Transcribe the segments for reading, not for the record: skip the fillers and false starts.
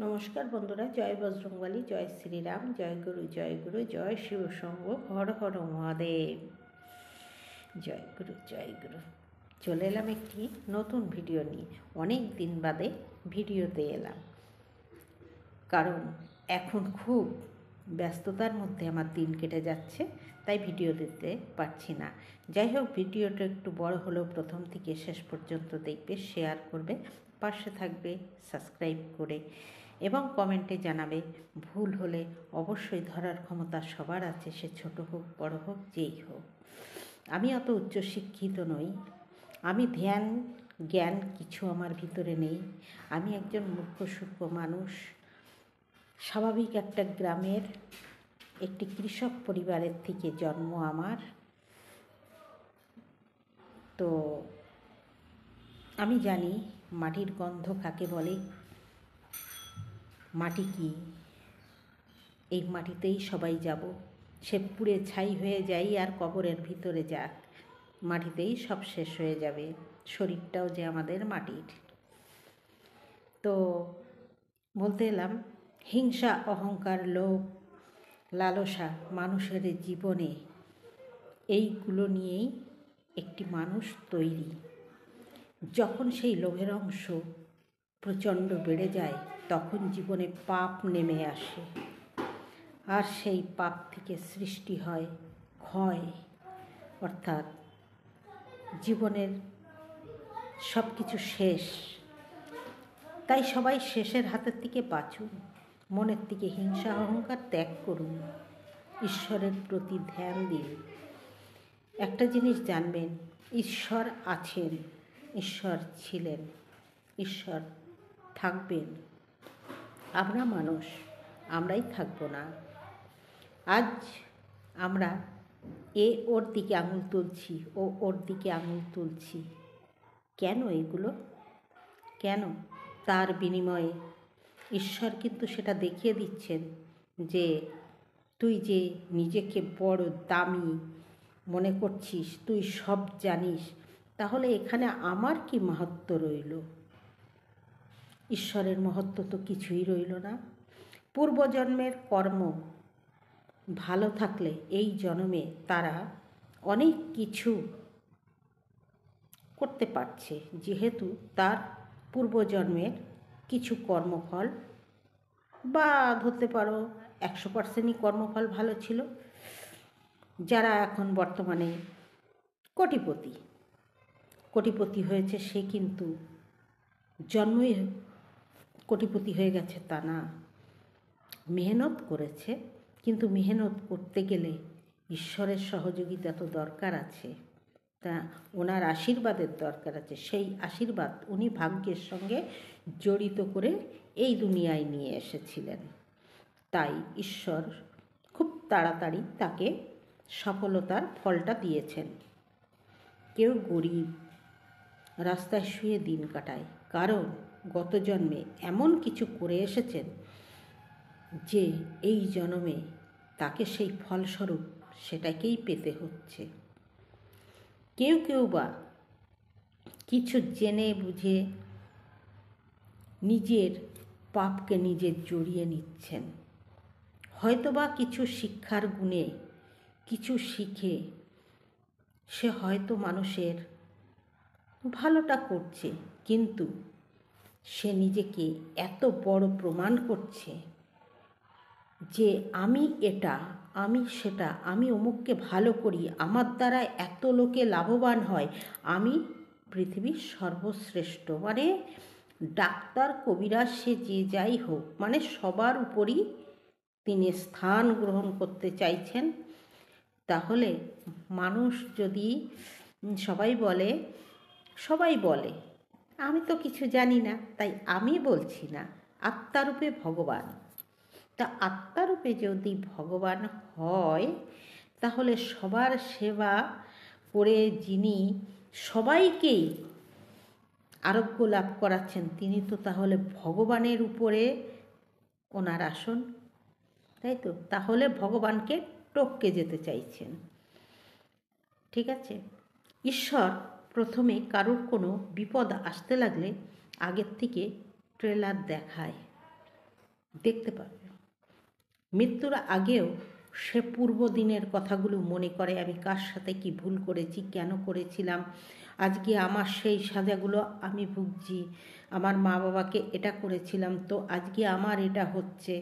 নমস্কার বন্ধুরা, জয় বজরংবলী, জয় শ্রীরাম, জয় গুরু, জয় গুরু, জয় শিবশম্ভ, হর হর মহাদেব। জয় গুরু, জয় গুরু। চলে এলাম একটি নতুন ভিডিও নিয়ে। অনেক দিন বাদে ভিডিওতে এলাম, কারণ এখন খুব ব্যস্ততার মধ্যে আমার দিন কেটে যাচ্ছে, তাই ভিডিও দিতে পারছি না। যাই হোক, ভিডিওটা একটু বড় হলেও প্রথম থেকে শেষ পর্যন্ত দেখবে, শেয়ার করবে, পাশে থাকবে সাবস্ক্রাইব করে, এবং কমেন্টে জানাবে। ভুল হলে অবশ্যই ধরার ক্ষমতা সবার আছে, সে ছোট হোক বড় হোক যেই হোক। আমি অত উচ্চশিক্ষিত নই, আমি ধ্যান জ্ঞান কিছু আমার ভিতরে নেই। আমি একজন মূর্খ সূর্খ মানুষ, স্বাভাবিক একটা গ্রামের একটি কৃষক পরিবারের থেকে জন্ম আমার। তো আমি জানি মাটির গন্ধ কাকে বলে, মাটি কি। এই মাটিতেই সবাই যাব, সে পুড়ে ছাই হয়ে যাই আর কবরের ভিতরে যাক, মাটিতেই সব শেষ হয়ে যাবে। শরীরটাও যে আমাদের মাটির। তো বলতে এলাম, হিংসা, অহংকার, লোভ, লালসা মানুষের জীবনে, এইগুলো নিয়েই একটি মানুষ তৈরি। যখন সেই লোভের অংশ প্রচণ্ড বেড়ে যায়, তখন জীবনে পাপ নেমে আসে, আর সেই পাপ থেকে সৃষ্টি হয় ক্ষয়, অর্থাৎ জীবনের সব কিছু শেষ। তাই সবাই শেষের হাতের থেকে বাঁচুন, মনের থেকে হিংসা অহংকার ত্যাগ করুন, ঈশ্বরের প্রতি ধ্যান দিন। একটা জিনিস জানবেন, ঈশ্বর আছেন, ঈশ্বর ছিলেন, ঈশ্বর থাকবেন। আমরা মানুষ, আমরাই থাকবো না। আজ আমরা ওর দিকে আঙুল তুলছি, ওর দিকে আঙুল তুলছি। কেন এগুলো? কেন? তার বিনিময়ে ঈশ্বর কিন্তু সেটা দেখিয়ে দিচ্ছেন যে তুই যে নিজেকে বড় দামি মনে করছিস, তুই সব জানিস, তাহলে এখানে আমার কি মাহাত্ম্য রইল? ঈশ্বরের মহত্ব তো কিছুই রইল না। পূর্বজন্মের কর্ম ভালো থাকলে এই জন্মে তারা অনেক কিছু করতে পারছে, যেহেতু তার পূর্বজন্মের কিছু কর্মফল, বা ধরতে পারো 100%ই কর্মফল ভালো ছিল। যারা এখন বর্তমানে কোটিপতি হয়েছে, সে কিন্তু জন্মই কোটিপতি হয়ে গেছে তা না, মেহনত করেছে। কিন্তু মেহনত করতে গেলে ঈশ্বরের সহযোগিতা তো দরকার আছে, তা ওনার আশীর্বাদের দরকার আছে। সেই আশীর্বাদ উনি ভাগ্যের সঙ্গে জড়িত করে এই দুনিয়ায় নিয়ে এসেছিলেন। তাই ঈশ্বর খুব তাড়াতাড়ি তাকে সফলতার ফলটা দিয়েছেন। কেউ গরিব, রাস্তায় শুয়ে দিন কাটায়, কারণ গত জন্মে এমন কিছু করে এসেছেন যে এই জন্মে তাকে সেই ফলস্বরূপ সেটাকেই পেতে হচ্ছে। কেউ কেউ বা কিছু জেনে বুঝে নিজের পাপকে নিজে জড়িয়ে নিচ্ছেন, হয়তোবা কিছু শিক্ষার গুণে কিছু শিখে সে হয়তো মানুষের ভালোটা করছে, কিন্তু সে নিজেকে এত বড় প্রমাণ করছে যে আমি এটা, আমি সেটা, আমি অমুককে ভালো করি, আমার দ্বারা এত লোকে লাভবান হয়, আমি পৃথিবীর সর্বশ্রেষ্ঠ। মানে ডাক্তার, কবিরাজ, সে যে যাই হোক, মানে সবার উপরই তিনি স্থান গ্রহণ করতে চাইছেন। তাহলে মানুষ যদি সবাই বলে আমি তো কিছু জানি না, তাই আমি বলছি না, আত্মারূপে ভগবান। তা আত্মারূপে যদি ভগবান হয়, তাহলে সবার সেবা করে যিনি সবাইকেই আরোগ্য লাভ করাচ্ছেন, তিনি তো তাহলে ভগবানের উপরে ওনার আসন, তাই তো? তাহলে ভগবানকে টপকে যেতে চাইছেন। ঠিক আছে? ঈশ্বর প্রথমে কারোর কোনো বিপদ আসতে লাগলে আগের থেকে ট্রেলার দেখায়, দেখতে পাবে। মৃত্যুর আগেও সে পূর্ব দিনের কথাগুলো মনে করে, আমি কার সাথে কি ভুল করেছি, কেন করেছিলাম, আজকে আমার সেই সাজাগুলো আমি ভুগছি, আমার মা বাবাকে এটা করেছিলাম তো আজকে আমার এটা হচ্ছে।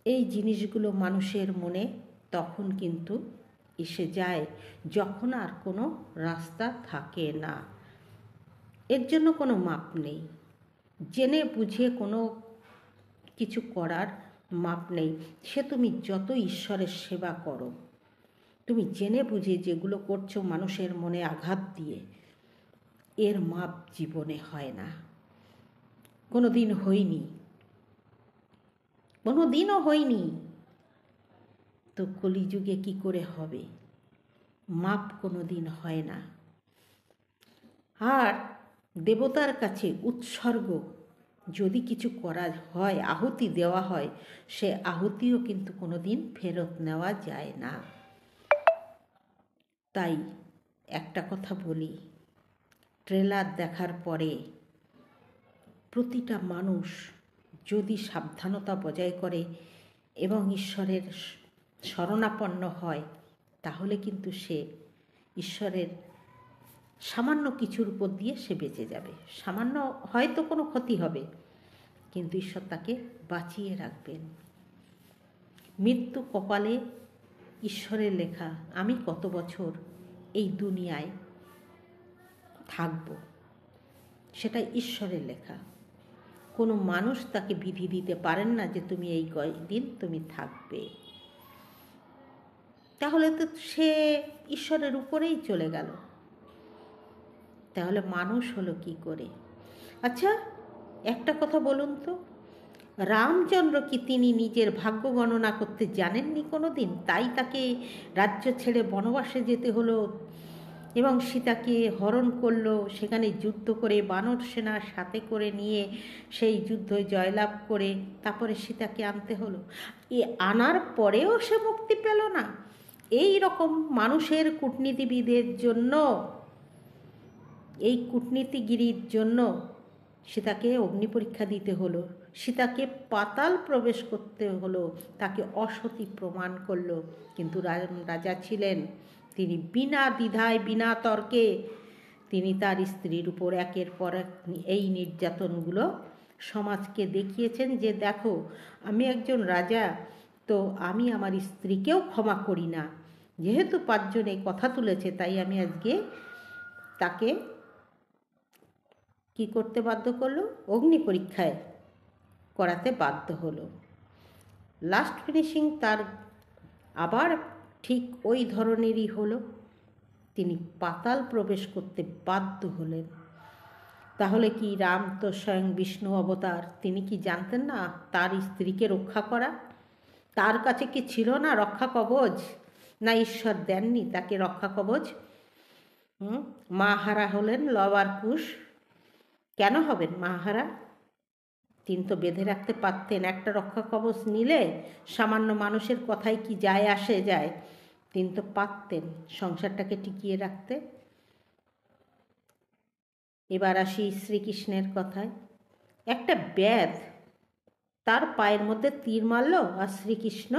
এই জিনিসগুলো মানুষের মনে তখন কিন্তু এসে যায় যখন আর কোনো রাস্তা থাকে না। এর জন্য কোনো মাপ নেই, জেনে বুঝে কোনো কিছু করার মাপ নেই। সে তুমি যত ঈশ্বরের সেবা করো, তুমি জেনে বুঝে যেগুলো করছো মানুষের মনে আঘাত দিয়ে, এর মাপ জীবনে হয় না, কোনো দিন হয়নি, কোনো দিনও হয়নি। তো কলিযুগে কি করে হবে? মাপ কোনো দিন হয় না। আর দেবতার কাছে উৎসর্গ যদি কিছু করা হয়, আহুতি দেওয়া হয়, সে আহুতিও কিন্তু কোনো দিন ফেরত নেওয়া যায় না। তাই একটা কথা বলি, ট্রেলার দেখার পরে প্রতিটা মানুষ যদি সাবধানতা বজায় করে এবং ঈশ্বরের শরণাপন্ন হয়, তাহলে কিন্তু সে ঈশ্বরের সামান্য কিছুর উপর দিয়ে সে বেঁচে যাবে। সামান্য হয়তো কোনো ক্ষতি হবে, কিন্তু ঈশ্বর তাকে বাঁচিয়ে রাখবেন। মৃত্যু কপালে ঈশ্বরের লেখা, আমি কত বছর এই দুনিয়ায় থাকব, সেটা ঈশ্বরের লেখা। কোনো মানুষ তাকে বিধি দিতে পারেন না যে তুমি এই কয়দিন তুমি থাকবে। তাহলে তো সে ঈশ্বরের উপরেই চলে গেল, তাহলে মানুষ হলো কি করে? আচ্ছা, একটা কথা বলুন তো, রামচন্দ্র কি তিনি নিজের ভাগ্য গণনা করতে জানেননি কোনো দিন? তাই তাকে রাজ্য ছেড়ে বনবাসে যেতে হলো এবং সীতাকে হরণ করলো, সেখানে যুদ্ধ করে বানর সেনা সাথে করে নিয়ে সেই যুদ্ধ জয়লাভ করে তারপরে সীতাকে আনতে হলো। এ আনার পরেও সে মুক্তি পেল না। এই রকম মানুষের কূটনীতিবিদের জন্য, এই কূটনীতিগিরির জন্য সীতাকে অগ্নি পরীক্ষা দিতে হলো, সীতাকে পাতাল প্রবেশ করতে হলো, তাকে অসতী প্রমাণ করলো। কিন্তু রাজা ছিলেন, তিনি বিনা দ্বিধায় বিনা তর্কে তিনি তার স্ত্রীর উপর একের পর এক এই নির্যাতনগুলো সমাজকে দেখিয়েছেন যে দেখো, আমি একজন রাজা, তো আমি আমার স্ত্রীকেও ক্ষমা করি না। যেহেতু 5 জনে কথা তুলেছে, তাই আমি আজকে তাকে কি করতে বাধ্য করলো? অগ্নি পরীক্ষায় করাতে বাধ্য হলো। লাস্ট ফিনিশিং তার আবার ঠিক ওই ধরনেরই হলো, তিনি পাতাল প্রবেশ করতে বাধ্য হলেন। তাহলে কি রাম তো স্বয়ং বিষ্ণু অবতার, তিনি কি জানতেন না তার স্ত্রীকে রক্ষা করা? তার কাছে কি ছিল না রক্ষা কবচ? না ঈশ্বর দেননি তাকে রক্ষা কবচ? মা হারা হলেন লব আর কুশ। কেন হবেন মাহারা? তিনি তো বেঁধে রাখতে পারতেন। একটা রক্ষা কবচ নিলে সামান্য মানুষের কথায় কি যায় আসে যায়, তিনি তো পারতেন সংসারটাকে টিকিয়ে রাখতে। এবার আসি শ্রীকৃষ্ণের কথায়। একটা ব্যাধ তার পায়ের মধ্যে তীর মারল আর শ্রীকৃষ্ণ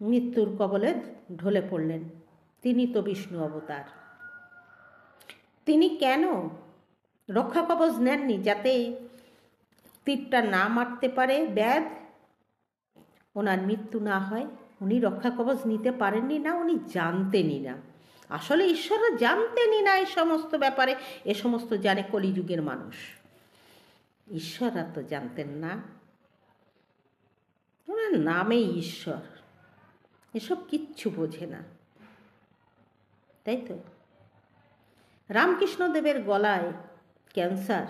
মৃত্যুর কবলে ঢলে পড়লেন। তিনি তো বিষ্ণু অবতার, তিনি কেন রক্ষা কবচ নেননি যাতে তীরটা না মারতে পারে ব্যাধ, ওনার মৃত্যু না হয়? উনি রক্ষা কবচ নিতে পারেননি না, উনি জানতেনই না। আসলে ঈশ্বরও জানতেনই না এই সমস্ত ব্যাপারে। এ সমস্ত জানে কলিযুগের মানুষ, ঈশ্বররা তো জানতেন না। ওনার নামেই ঈশ্বর, এসব কিচ্ছু বোঝে না, তাই তো। রামকৃষ্ণদেবের গলায় ক্যান্সার,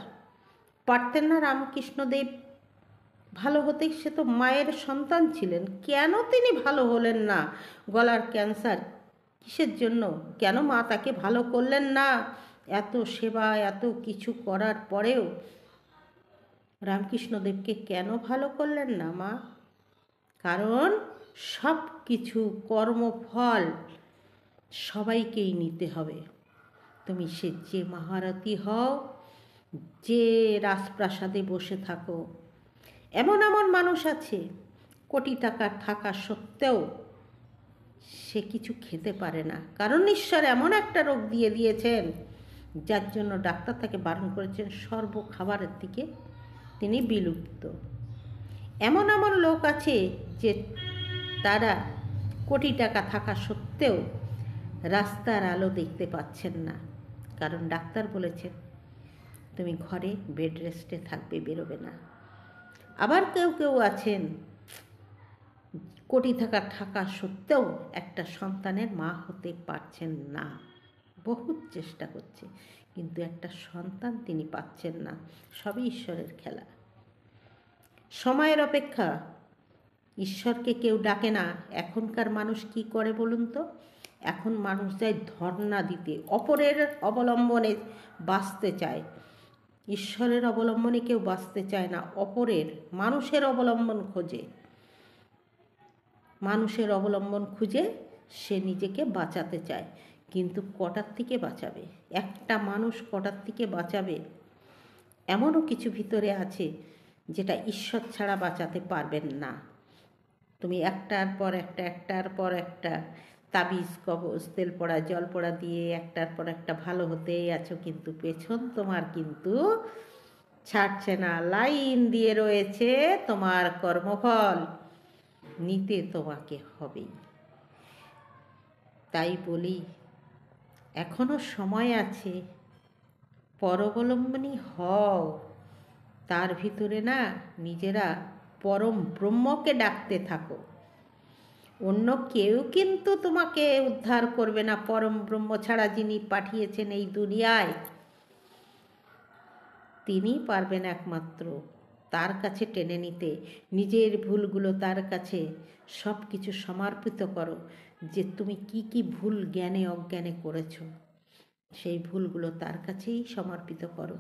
পারতেন না রামকৃষ্ণদেব ভালো হতে? সে তো মায়ের সন্তান ছিলেন, কেন তিনি ভালো হলেন না? গলার ক্যান্সার কিসের জন্য? কেন মা তাকে ভালো করলেন না? এত সেবা এত কিছু করার পরেও রামকৃষ্ণদেবকে কেন ভালো করলেন না মা? কারণ সব কিছু কর্মফল সবাইকেই নিতে হবে। তুমি সে যে মহারথী হও, যে রাজপ্রাসাদে বসে থাকো, এমন এমন মানুষ আছে কোটি টাকা থাকা সত্ত্বেও সে কিছু খেতে পারে না, কারণ ঈশ্বর এমন একটা রোগ দিয়ে দিয়েছেন যার জন্য ডাক্তার তাকে বারণ করেছেন সর্ব খাবারের দিকে তিনি বিলুপ্ত। এমন এমন লোক আছে যে তারা কোটি টাকা থাকা সত্ত্বেও রাস্তার আলো দেখতে পাচ্ছেন না, কারণ ডাক্তার বলেছেন তুমি ঘরে বেড রেস্টে থাকবে, বেরোবে না। আবার কেউ কেউ আছেন কোটি টাকা থাকা সত্ত্বেও একটা সন্তানের মা হতে পারছেন না, বহুত চেষ্টা করছে কিন্তু একটা সন্তান তিনি পাচ্ছেন না। সবই ঈশ্বরের খেলা। সময়ের অপেক্ষা, ঈশ্বরকে কেউ ডাকে না। এখনকার মানুষ কি করে বলুন তো? এখন মানুষ যায় ধর্ণা দিতে, অপরের অবলম্বনে বাঁচতে চায়। ঈশ্বরের অবলম্বনে কেউ বাঁচতে চায় না, অপরের মানুষের অবলম্বন খোঁজে। মানুষের অবলম্বন খুঁজে সে নিজেকে বাঁচাতে চায়, কিন্তু কটার থেকে বাঁচাবে? একটা মানুষ কটার থেকে বাঁচাবে? এমনও কিছু ভিতরে আছে যেটা ঈশ্বর ছাড়া বাঁচাতে পারবেন না। তুমি একটার পর একটা তাবিজ, কবজ, তেল পড়া, জল পড়া দিয়ে একটার পর একটা ভালো হতেই আছো, কিন্তু পেছন তোমার কিন্তু ছাড়ছে না, লাইন দিয়ে রয়েছে তোমার কর্মফল নিতে তোমাকে হবেই। তাই বলি এখনো সময় আছে, পরবলম্বনী হও। তার ভিতরে না নিজেরা পরম ব্রহ্মকে ডাকতে থাকো। অন্য কেউ কিন্তু তোমাকে উদ্ধার করবে না, পরম ব্রহ্ম ছাড়া যিনি পাঠিয়েছেন এই দুনিয়ায় তিনি পারবেন একমাত্র তার কাছে টেনে নিতে। নিজের ভুলগুলো তার কাছে সব কিছু সমর্পিত করো, যে তুমি কি কি ভুল জ্ঞানে অজ্ঞানে করেছো, সেই ভুলগুলো তার কাছেই সমর্পিত করো।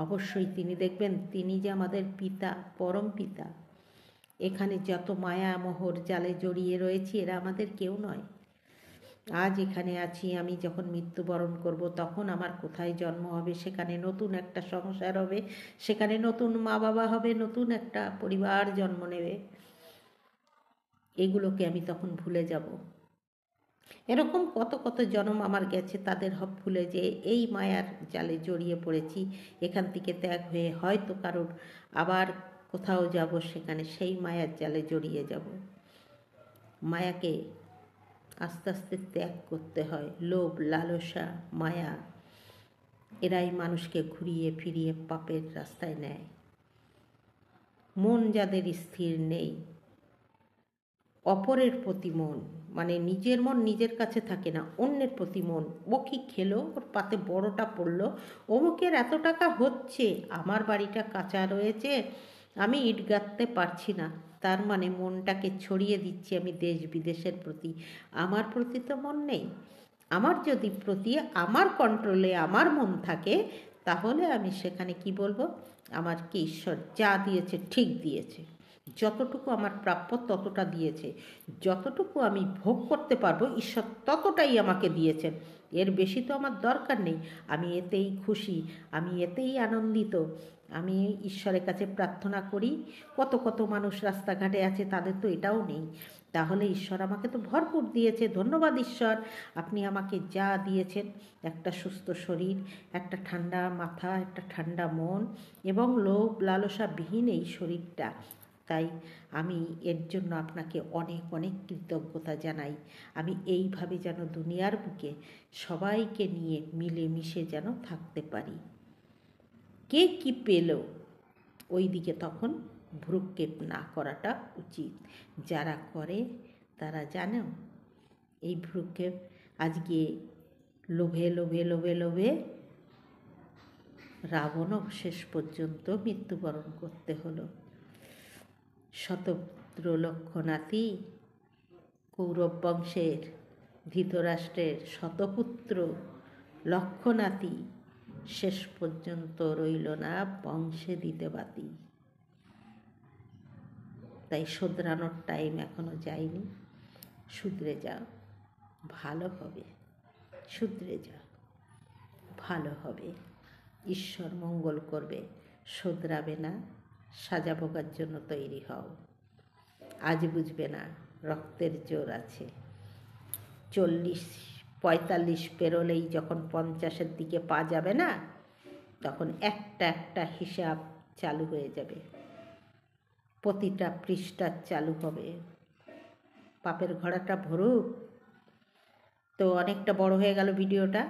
অবশ্যই তিনি দেখবেন তিনি যে আমাদের পিতা, পরম পিতা। এখানে যত মায়া মোহর জালে জড়িয়ে রয়েছি এরা আমাদের কেউ নয়। আজ এখানে আছি, আমি যখন মৃত্যুবরণ করব তখন আমার কোথায় জন্ম হবে, সেখানে নতুন একটা সংসার হবে, সেখানে নতুন মা বাবা হবে, নতুন একটা পরিবার জন্ম নেবে। এগুলোকে আমি তখন ভুলে যাব। এরকম কত কত জন্ম আমার গেছে, তাদের ভুলে যে এই মায়ার জালে জড়িয়ে পড়েছি। এখান থেকে ত্যাগ হয়ে হয়তো কারোর আবার কোথাও যাব, সেখানে সেই মায়ার জালে জড়িয়ে যাব। মায়াকে আস্তে আস্তে ত্যাগ করতে হয়। লোভ, লালসা, মায়া এরাই মানুষকে ঘুরিয়ে ফিরিয়ে পাপের রাস্তায় নেয়। মন যাদের স্থির নেই, অপরের প্রতি মন, মানে নিজের মন নিজের কাছে থাকে না, অন্যের প্রতি মন। ও কি খেলো, ওর পাতে বড়টা পড়লো, অমুকের এত টাকা হচ্ছে, আমার বাড়িটা কাঁচা রয়েছে, আমি ইট গাঁথতে পারছি না, তার মানে মনটাকে ছড়িয়ে দিচ্ছি আমি দেশ বিদেশের প্রতি। আমার প্রতি তো মন নেই। আমার যদি প্রতি আমার কন্ট্রোলে আমার মন থাকে, তাহলে আমি সেখানে কি বলবো, আমার কি ঈশ্বর যা দিয়েছে ঠিক দিয়েছে, যতটুকু আমার প্রাপ্য ততটা দিয়েছে, যতটুকু আমি ভোগ করতে পারবো ঈশ্বর ততটাই আমাকে দিয়েছেন, এর বেশি তো আমার দরকার নেই। আমি এতেই খুশি, আমি এতেই আনন্দিত। আমি ঈশ্বরের কাছে প্রার্থনা করি, কত কত মানুষ রাস্তাঘাটে আছে তাদের তো এটাও নেই, তাহলে ঈশ্বর আমাকে তো ভরপুর দিয়েছে। ধন্যবাদ ঈশ্বর, আপনি আমাকে যা দিয়েছেন, একটা সুস্থ শরীর, একটা ঠান্ডা মাথা, একটা ঠান্ডা মন এবং লোভ লালসাবিহীন এই শরীরটা। তাই আমি এর জন্য আপনাকে অনেক অনেক কৃতজ্ঞতা জানাই। আমি এইভাবে যেন দুনিয়ার বুকে সবাইকে নিয়ে মিলেমিশে যেন থাকতে পারি। কে কি পেল ওই দিকে তখন ভ্রুক্ষেপ না করাটা উচিত। যারা করে তারা জানেও এই ভ্রুক্ষেপ আজকে লোভে লোভে লোভে লোভে রাবণও শেষ পর্যন্ত মৃত্যুবরণ করতে হলো। শতপুত্র লক্ষ্যনাথী, কৌরব বংশের ধৃতরাষ্ট্রের শতপুত্র লক্ষ্যনাথী শেষ পর্যন্ত রইল না বংশে দিতে বাতি। তাই শোধরানোর টাইম এখনো যায়নি। শুধরে যাও, ভালো হবে। শুধরে যাও, ভালো হবে। ঈশ্বর মঙ্গল করবে, শোধরাবে না, সাজাবোগার জন্য তৈরি হও। আজ বুঝবে না রক্তের জোর আছে। 40-45 পেরোলেই যখন 50-এর দিকে পা যাবে না, তখন একটা একটা হিসাব চালু হয়ে যাবে, প্রতিটা পৃষ্ঠা চালু হবে। পাপের ঘোড়াটা ভরুক। তো অনেকটা বড় হয়ে গেল ভিডিওটা।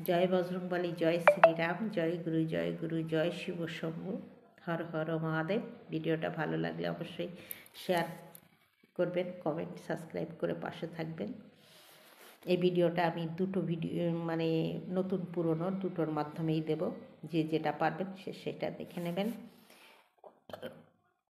জয় বজরংবলী, জয় শ্রীরাম, জয় গুরু, জয় গুরু, জয় শিব শম্ভু, হর হর মহাদেব। ভিডিওটা ভালো লাগলে অবশ্যই শেয়ার করবেন, কমেন্ট, সাবস্ক্রাইব করে পাশে থাকবেন। এই ভিডিওটা আমি দুটো ভিডিও মানে নতুন পুরনো দুটোর মাধ্যমেই দেব, যে যেটা পারবেন সেটা দেখে নেবেন।